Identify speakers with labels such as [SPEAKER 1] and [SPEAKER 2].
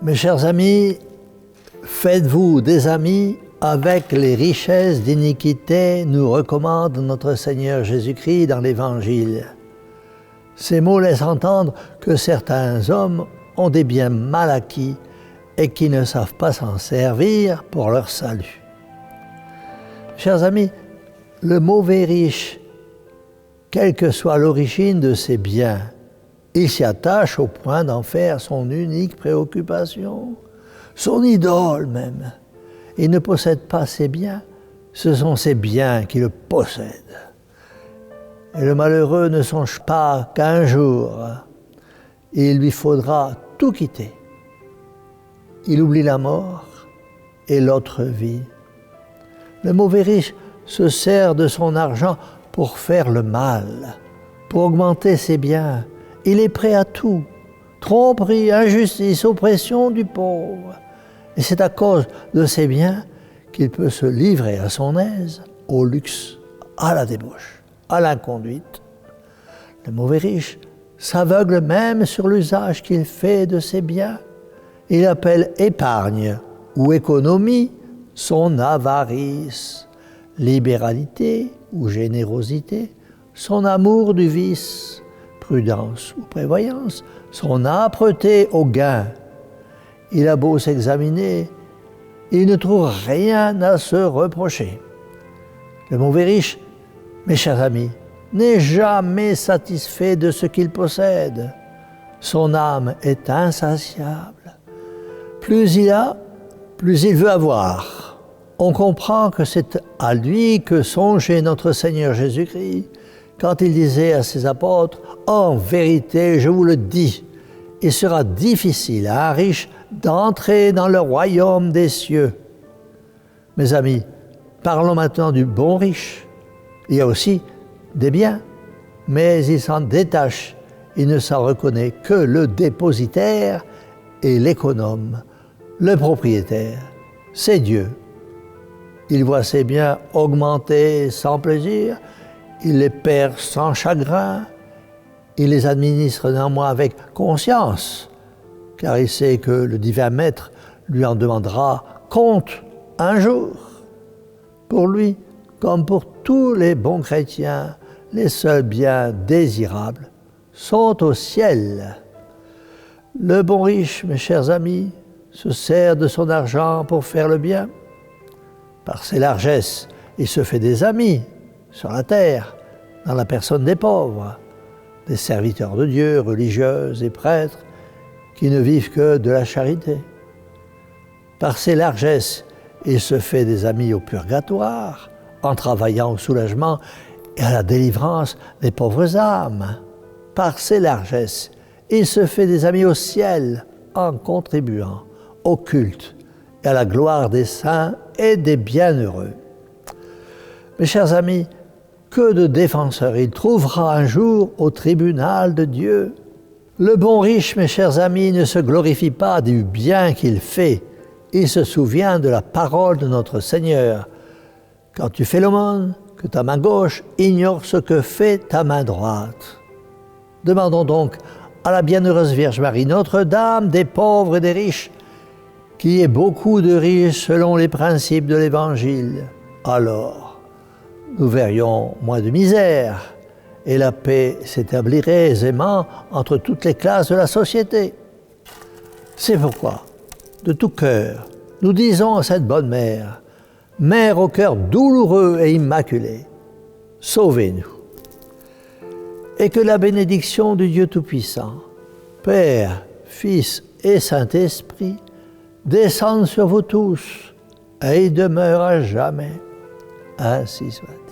[SPEAKER 1] Mes chers amis, faites-vous des amis avec les richesses d'iniquité, nous recommande notre Seigneur Jésus-Christ dans l'Évangile. Ces mots laissent entendre que certains hommes ont des biens mal acquis et qui ne savent pas s'en servir pour leur salut. Chers amis, le mauvais riche, quelle que soit l'origine de ses biens, il s'y attache au point d'en faire son unique préoccupation, son idole même. Il ne possède pas ses biens, ce sont ses biens qui le possèdent. Et le malheureux ne songe pas qu'un jour, il lui faudra tout quitter. Il oublie la mort et l'autre vie. Le mauvais riche se sert de son argent pour faire le mal, pour augmenter ses biens. Il est prêt à tout. Tromperie, injustice, oppression du pauvre. Et c'est à cause de ses biens qu'il peut se livrer à son aise, au luxe, à la débauche, à l'inconduite. Le mauvais riche s'aveugle même sur l'usage qu'il fait de ses biens. Il appelle épargne ou économie son avarice, libéralité ou générosité, son amour du vice, prudence ou prévoyance, son âpreté au gain. Il a beau s'examiner, il ne trouve rien à se reprocher. Le mauvais riche, mes chers amis, n'est jamais satisfait de ce qu'il possède. Son âme est insatiable. Plus il a, plus il veut avoir. On comprend que c'est à lui que songeait notre Seigneur Jésus-Christ quand il disait à ses apôtres « En vérité, je vous le dis, il sera difficile à un riche d'entrer dans le royaume des cieux. » Mes amis, parlons maintenant du bon riche. Il y a aussi des biens, mais il s'en détache. Il ne s'en reconnaît que le dépositaire et l'économe. Le propriétaire, c'est Dieu. Il voit ses biens augmenter sans plaisir, il les perd sans chagrin, il les administre néanmoins avec conscience, car il sait que le divin maître lui en demandera compte un jour. Pour lui, comme pour tous les bons chrétiens, les seuls biens désirables sont au ciel. Le bon riche, mes chers amis, se sert de son argent pour faire le bien. Par ses largesses, il se fait des amis sur la terre, dans la personne des pauvres, des serviteurs de Dieu, religieuses et prêtres, qui ne vivent que de la charité. Par ses largesses, il se fait des amis au purgatoire, en travaillant au soulagement et à la délivrance des pauvres âmes. Par ses largesses, il se fait des amis au ciel, en contribuant au culte et à la gloire des saints et des bienheureux. Mes chers amis, que de défenseurs il trouvera un jour au tribunal de Dieu. Le bon riche, mes chers amis, ne se glorifie pas du bien qu'il fait. Il se souvient de la parole de notre Seigneur. Quand tu fais l'aumône, que ta main gauche ignore ce que fait ta main droite. Demandons donc à la bienheureuse Vierge Marie, Notre-Dame des pauvres et des riches, qui est beaucoup de riches selon les principes de l'Évangile. Alors, nous verrions moins de misère et la paix s'établirait aisément entre toutes les classes de la société. C'est pourquoi, de tout cœur, nous disons à cette bonne mère, Mère au cœur douloureux et immaculé, sauvez-nous. Et que la bénédiction du Dieu Tout-Puissant, Père, Fils et Saint-Esprit, descende sur vous tous et y demeure à jamais. Ainsi soit.